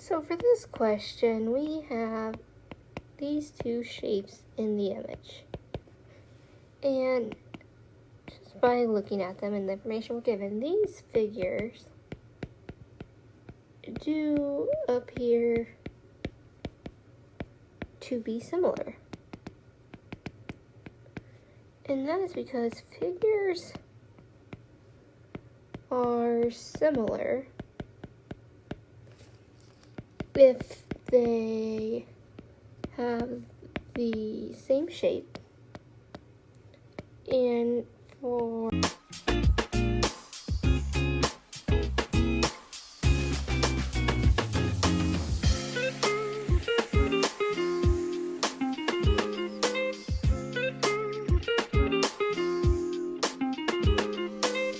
So for this question, we have these two shapes in the image. And just by looking at them and the information we're given, these figures do appear to be similar. And that is because figures are similar if they have the same shape, and for